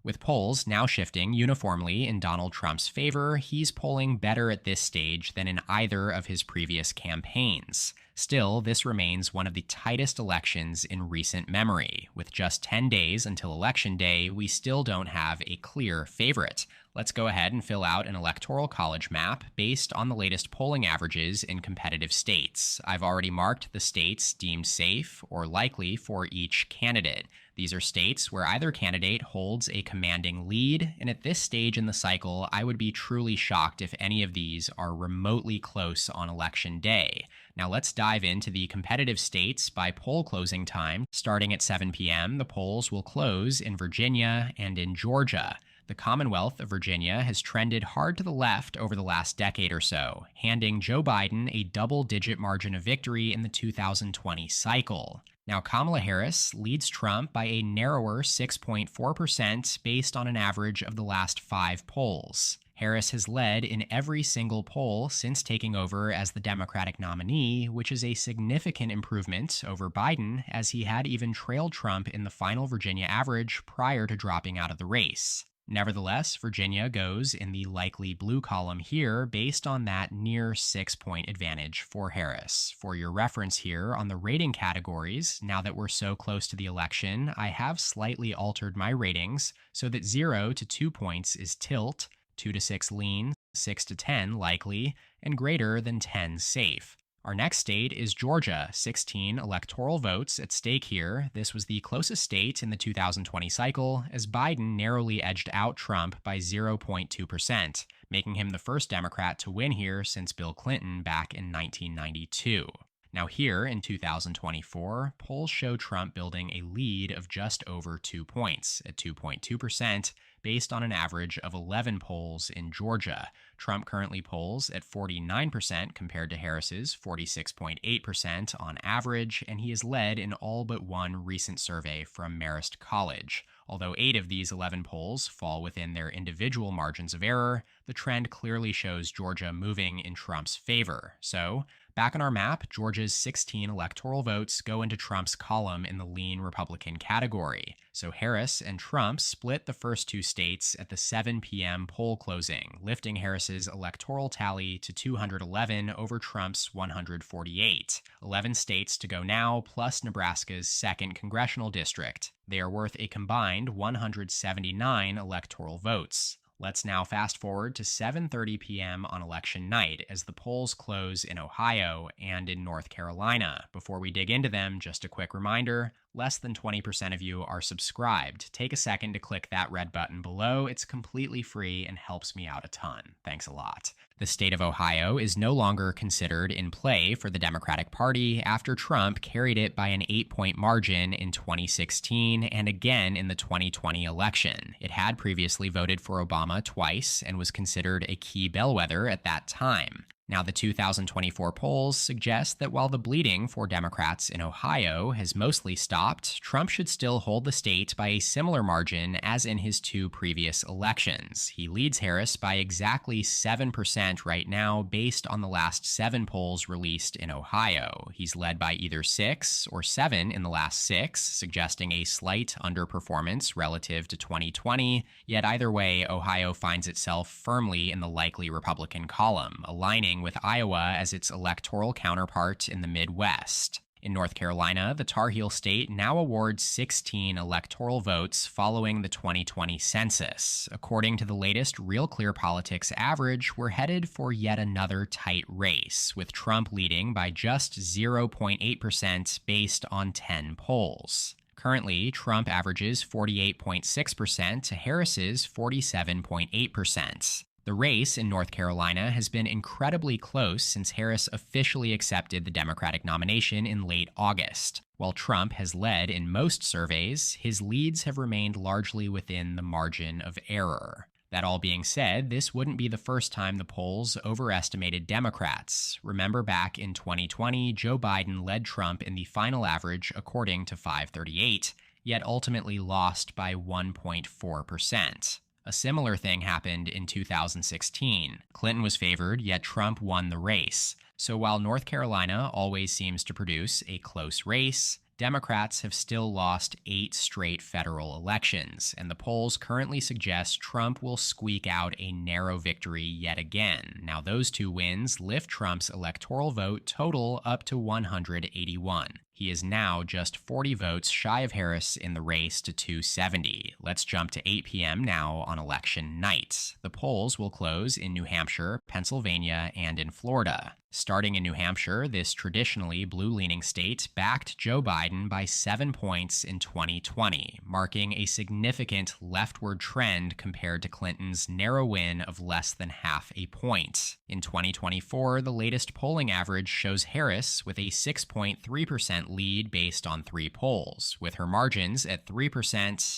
With polls now shifting uniformly in Donald Trump's favor, he's polling better at this stage than in either of his previous campaigns. Still, this remains one of the tightest elections in recent memory. With just 10 days until Election Day, we still don't have a clear favorite. Let's go ahead and fill out an electoral college map based on the latest polling averages in competitive states. I've already marked the states deemed safe or likely for each candidate. These are states where either candidate holds a commanding lead, and at this stage in the cycle, I would be truly shocked if any of these are remotely close on Election Day. Now let's dive into the competitive states by poll closing time. Starting at 7 p.m., the polls will close in Virginia and in Georgia. The Commonwealth of Virginia has trended hard to the left over the last decade or so, handing Joe Biden a double-digit margin of victory in the 2020 cycle. Now, Kamala Harris leads Trump by a narrower 6.4% based on an average of the last 5 polls. Harris has led in every single poll since taking over as the Democratic nominee, which is a significant improvement over Biden, as he had even trailed Trump in the final Virginia average prior to dropping out of the race. Nevertheless, Virginia goes in the likely blue column here based on that near 6-point advantage for Harris. For your reference here on the rating categories, now that we're so close to the election, I have slightly altered my ratings so that 0 to 2 points is tilt, 2 to 6 lean, 6 to 10 likely, and greater than 10 safe. Our next state is Georgia, 16 electoral votes at stake here. This was the closest state in the 2020 cycle, as Biden narrowly edged out Trump by 0.2%, making him the first Democrat to win here since Bill Clinton back in 1992. Now here in 2024, polls show Trump building a lead of just over 2 points at 2.2%, based on an average of 11 polls in Georgia. Trump currently polls at 49% compared to Harris's 46.8% on average, and he is led in all but one recent survey from Marist College. Although 8 of these 11 polls fall within their individual margins of error, the trend clearly shows Georgia moving in Trump's favor. So, back on our map, Georgia's 16 electoral votes go into Trump's column in the lean Republican category. So Harris and Trump split the first 2 states at the 7 p.m. poll closing, lifting Harris's electoral tally to 211 over Trump's 148. 11 states to go now, plus Nebraska's 2nd congressional district. They are worth a combined 179 electoral votes. Let's now fast forward to 7:30 p.m. on election night as the polls close in Ohio and in North Carolina. Before we dig into them, just a quick reminder, less than 20% of you are subscribed. Take a second to click that red button below. It's completely free and helps me out a ton. Thanks a lot. The state of Ohio is no longer considered in play for the Democratic Party after Trump carried it by an 8-point margin in 2016 and again in the 2020 election. It had previously voted for Obama twice and was considered a key bellwether at that time. Now, the 2024 polls suggest that while the bleeding for Democrats in Ohio has mostly stopped, Trump should still hold the state by a similar margin as in his 2 previous elections. He leads Harris by exactly 7% right now based on the last 7 polls released in Ohio. He's led by either 6 or 7 in the last 6, suggesting a slight underperformance relative to 2020, yet either way, Ohio finds itself firmly in the likely Republican column, aligning with Iowa as its electoral counterpart in the Midwest. In North Carolina, the Tar Heel state now awards 16 electoral votes following the 2020 census. According to the latest Real Clear Politics average, we're headed for yet another tight race, with Trump leading by just 0.8% based on 10 polls. Currently, Trump averages 48.6% to Harris's 47.8%. The race in North Carolina has been incredibly close since Harris officially accepted the Democratic nomination in late August. While Trump has led in most surveys, his leads have remained largely within the margin of error. That all being said, this wouldn't be the first time the polls overestimated Democrats. Remember back in 2020, Joe Biden led Trump in the final average according to 538, yet ultimately lost by 1.4%. A similar thing happened in 2016. Clinton was favored, yet Trump won the race. So while North Carolina always seems to produce a close race, Democrats have still lost 8 straight federal elections, and the polls currently suggest Trump will squeak out a narrow victory yet again. Now, those 2 wins lift Trump's electoral vote total up to 181. He is now just 40 votes shy of Harris in the race to 270. Let's jump to 8 p.m. now on election night. The polls will close in New Hampshire, Pennsylvania, and in Florida. Starting in New Hampshire, this traditionally blue-leaning state backed Joe Biden by 7 points in 2020, marking a significant leftward trend compared to Clinton's narrow win of less than half a point. In 2024, the latest polling average shows Harris with a 6.3% lead based on 3 polls, with her margins at 3%,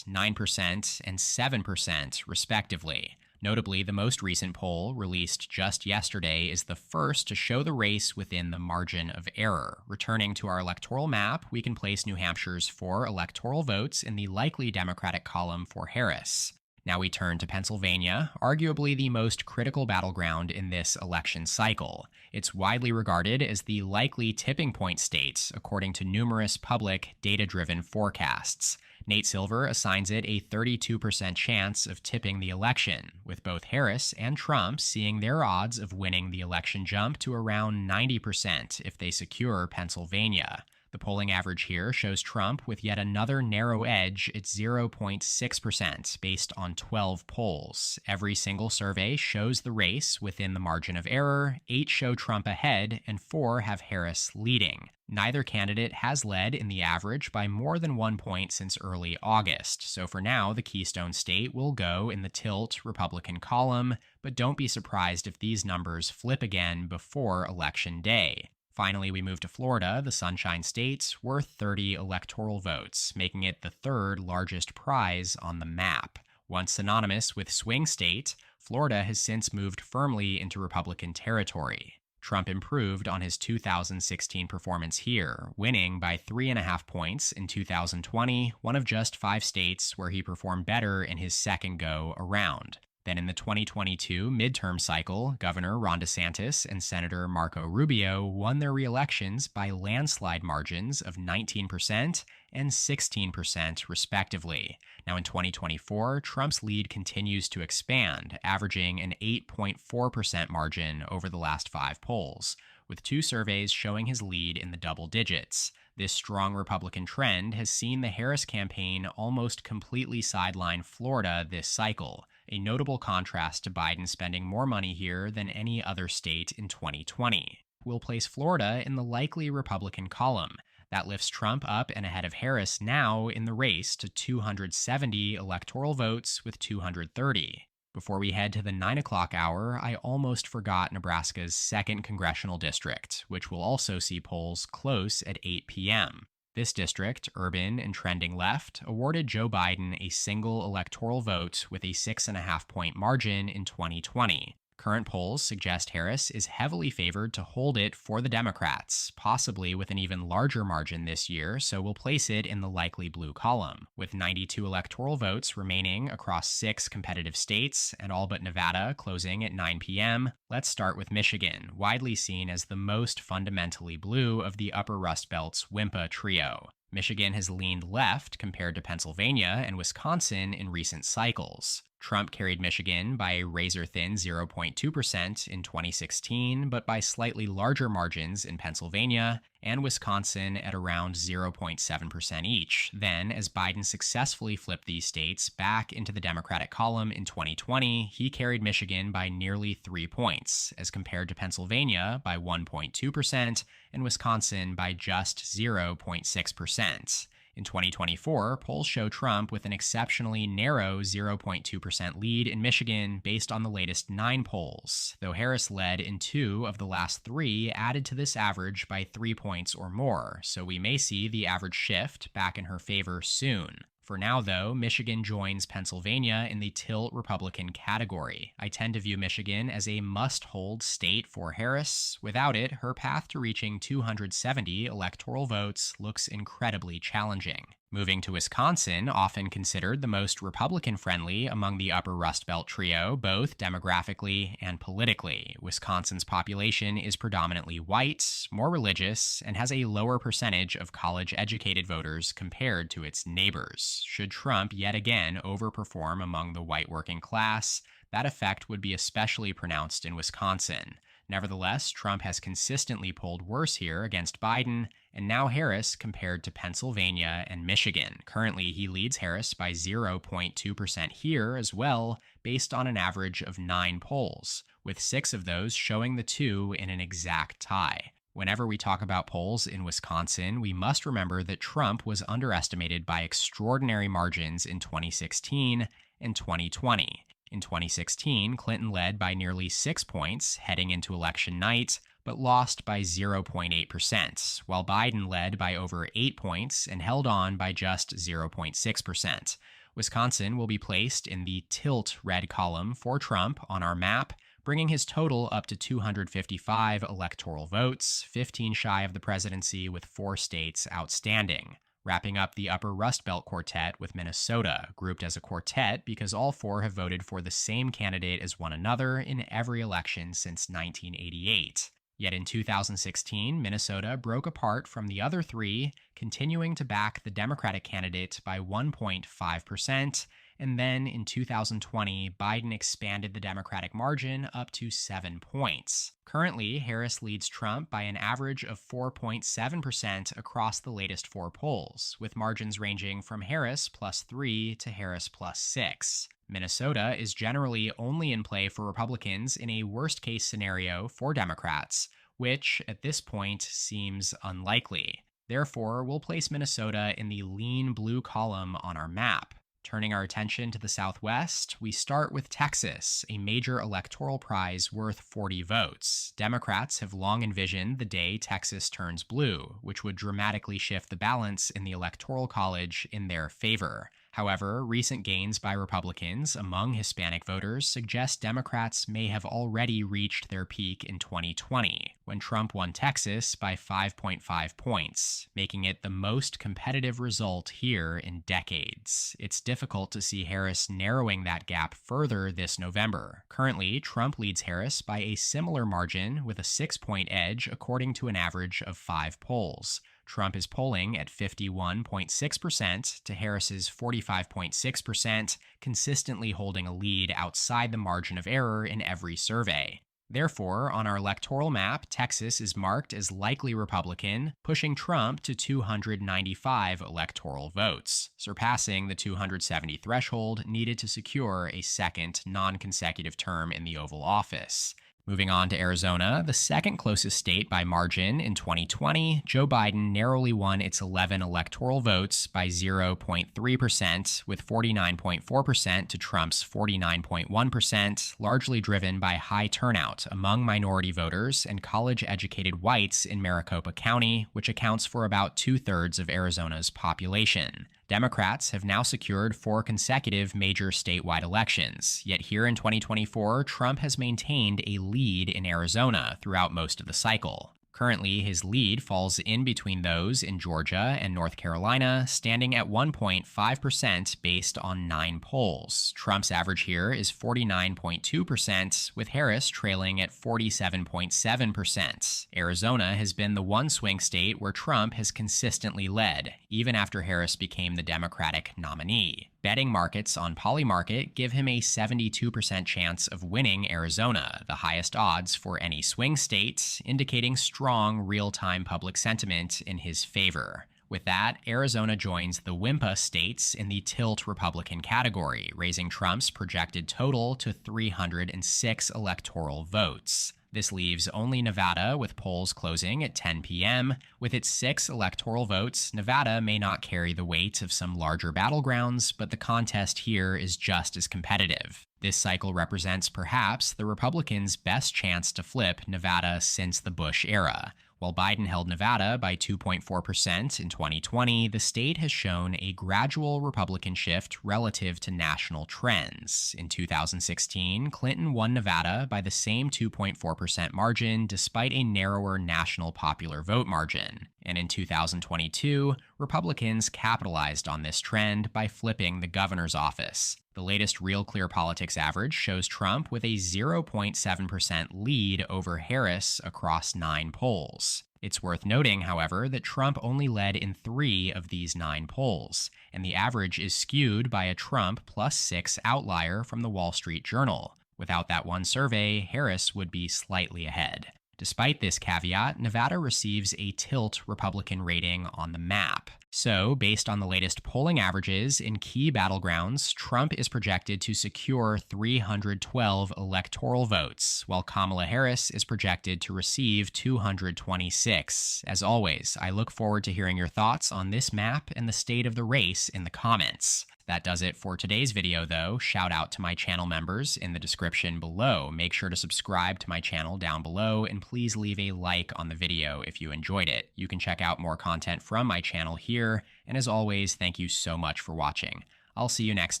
9%, and 7%, respectively. Notably, the most recent poll, released just yesterday, is the first to show the race within the margin of error. Returning to our electoral map, we can place New Hampshire's 4 electoral votes in the likely Democratic column for Harris. Now we turn to Pennsylvania, arguably the most critical battleground in this election cycle. It's widely regarded as the likely tipping point state, according to numerous public, data-driven forecasts. Nate Silver assigns it a 32% chance of tipping the election, with both Harris and Trump seeing their odds of winning the election jump to around 90% if they secure Pennsylvania. The polling average here shows Trump with yet another narrow edge at 0.6% based on 12 polls. Every single survey shows the race within the margin of error, 8 show Trump ahead, and 4 have Harris leading. Neither candidate has led in the average by more than 1 point since early August, so for now the Keystone State will go in the tilt Republican column, but don't be surprised if these numbers flip again before Election Day. Finally, we move to Florida, the Sunshine State, worth 30 electoral votes, making it the 3rd largest prize on the map. Once synonymous with swing state, Florida has since moved firmly into Republican territory. Trump improved on his 2016 performance here, winning by 3.5 points in 2020, one of just 5 states where he performed better in his second go around. Then in the 2022 midterm cycle, Governor Ron DeSantis and Senator Marco Rubio won their re-elections by landslide margins of 19% and 16%, respectively. Now in 2024, Trump's lead continues to expand, averaging an 8.4% margin over the last 5 polls, with 2 surveys showing his lead in the double digits. This strong Republican trend has seen the Harris campaign almost completely sideline Florida this cycle, a notable contrast to Biden spending more money here than any other state in 2020. We'll place Florida in the likely Republican column. That lifts Trump up and ahead of Harris now in the race to 270 electoral votes with 230. Before we head to the 9 o'clock hour, I almost forgot Nebraska's 2nd congressional district, which will also see polls close at 8 p.m. This district, urban and trending left, awarded Joe Biden a single electoral vote with a 6.5-point margin in 2020. Current polls suggest Harris is heavily favored to hold it for the Democrats, possibly with an even larger margin this year, so we'll place it in the likely blue column. With 92 electoral votes remaining across 6 competitive states, and all but Nevada closing at 9 p.m., let's start with Michigan, widely seen as the most fundamentally blue of the Upper Rust Belt's WIMPA trio. Michigan has leaned left compared to Pennsylvania and Wisconsin in recent cycles. Trump carried Michigan by a razor-thin 0.2% in 2016, but by slightly larger margins in Pennsylvania, and Wisconsin at around 0.7% each. Then, as Biden successfully flipped these states back into the Democratic column in 2020, he carried Michigan by nearly 3 points, as compared to Pennsylvania by 1.2% and Wisconsin by just 0.6%. In 2024, polls show Trump with an exceptionally narrow 0.2% lead in Michigan based on the latest 9 polls, though Harris led in 2 of the last 3 added to this average by 3 points or more, so we may see the average shift back in her favor soon. For now, though, Michigan joins Pennsylvania in the tilt Republican category. I tend to view Michigan as a must-hold state for Harris. Without it, her path to reaching 270 electoral votes looks incredibly challenging. Moving to Wisconsin, often considered the most Republican-friendly among the Upper Rust Belt trio, both demographically and politically. Wisconsin's population is predominantly white, more religious, and has a lower percentage of college-educated voters compared to its neighbors. Should Trump yet again overperform among the white working class, that effect would be especially pronounced in Wisconsin. Nevertheless, Trump has consistently polled worse here against Biden, and now Harris compared to Pennsylvania and Michigan. Currently, he leads Harris by 0.2% here as well, based on an average of 9 polls, with 6 of those showing the two in an exact tie. Whenever we talk about polls in Wisconsin, we must remember that Trump was underestimated by extraordinary margins in 2016 and 2020. In 2016, Clinton led by nearly 6 points heading into election night, but lost by 0.8%, while Biden led by over 8 points and held on by just 0.6%. Wisconsin will be placed in the tilt red column for Trump on our map, bringing his total up to 255 electoral votes, 15 shy of the presidency with 4 states outstanding. Wrapping up the Upper Rust Belt quartet with Minnesota, grouped as a quartet because all 4 have voted for the same candidate as one another in every election since 1988. Yet in 2016, Minnesota broke apart from the other 3, continuing to back the Democratic candidate by 1.5%, and then in 2020, Biden expanded the Democratic margin up to 7 points. Currently, Harris leads Trump by an average of 4.7% across the latest 4 polls, with margins ranging from Harris +3 to Harris +6. Minnesota is generally only in play for Republicans in a worst-case scenario for Democrats, which, at this point, seems unlikely. Therefore, we'll place Minnesota in the lean blue column on our map. Turning our attention to the Southwest, we start with Texas, a major electoral prize worth 40 votes. Democrats have long envisioned the day Texas turns blue, which would dramatically shift the balance in the Electoral College in their favor. However, recent gains by Republicans among Hispanic voters suggest Democrats may have already reached their peak in 2020, when Trump won Texas by 5.5 points, making it the most competitive result here in decades. It's difficult to see Harris narrowing that gap further this November. Currently, Trump leads Harris by a similar margin with a 6-point edge according to an average of 5 polls. Trump is polling at 51.6% to Harris's 45.6%, consistently holding a lead outside the margin of error in every survey. Therefore, on our electoral map, Texas is marked as likely Republican, pushing Trump to 295 electoral votes, surpassing the 270 threshold needed to secure a second non-consecutive term in the Oval Office. Moving on to Arizona, the second closest state by margin in 2020, Joe Biden narrowly won its 11 electoral votes by 0.3%, with 49.4% to Trump's 49.1%, largely driven by high turnout among minority voters and college-educated whites in Maricopa County, which accounts for about 2/3 of Arizona's population. Democrats have now secured 4 consecutive major statewide elections, yet here in 2024, Trump has maintained a lead in Arizona throughout most of the cycle. Currently, his lead falls in between those in Georgia and North Carolina, standing at 1.5% based on 9 polls. Trump's average here is 49.2%, with Harris trailing at 47.7%. Arizona has been the one swing state where Trump has consistently led, even after Harris became the Democratic nominee. Betting markets on Polymarket give him a 72% chance of winning Arizona, the highest odds for any swing state, indicating strong real-time public sentiment in his favor. With that, Arizona joins the WIMPA states in the tilt Republican category, raising Trump's projected total to 306 electoral votes. This leaves only Nevada, with polls closing at 10 p.m. With its 6 electoral votes, Nevada may not carry the weight of some larger battlegrounds, but the contest here is just as competitive. This cycle represents perhaps the Republicans' best chance to flip Nevada since the Bush era. While Biden held Nevada by 2.4% in 2020, the state has shown a gradual Republican shift relative to national trends. In 2016, Clinton won Nevada by the same 2.4% margin despite a narrower national popular vote margin. And in 2022, Republicans capitalized on this trend by flipping the governor's office. The latest Real Clear Politics average shows Trump with a 0.7% lead over Harris across 9 polls. It's worth noting, however, that Trump only led in 3 of these 9 polls, and the average is skewed by a Trump +6 outlier from the Wall Street Journal. Without that one survey, Harris would be slightly ahead. Despite this caveat, Nevada receives a tilt Republican rating on the map. So, based on the latest polling averages in key battlegrounds, Trump is projected to secure 312 electoral votes, while Kamala Harris is projected to receive 226. As always, I look forward to hearing your thoughts on this map and the state of the race in the comments. That does it for today's video, though. Shout out to my channel members in the description below. Make sure to subscribe to my channel down below, and please leave a like on the video if you enjoyed it. You can check out more content from my channel here, and as always, thank you so much for watching. I'll see you next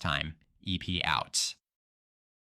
time. EP out.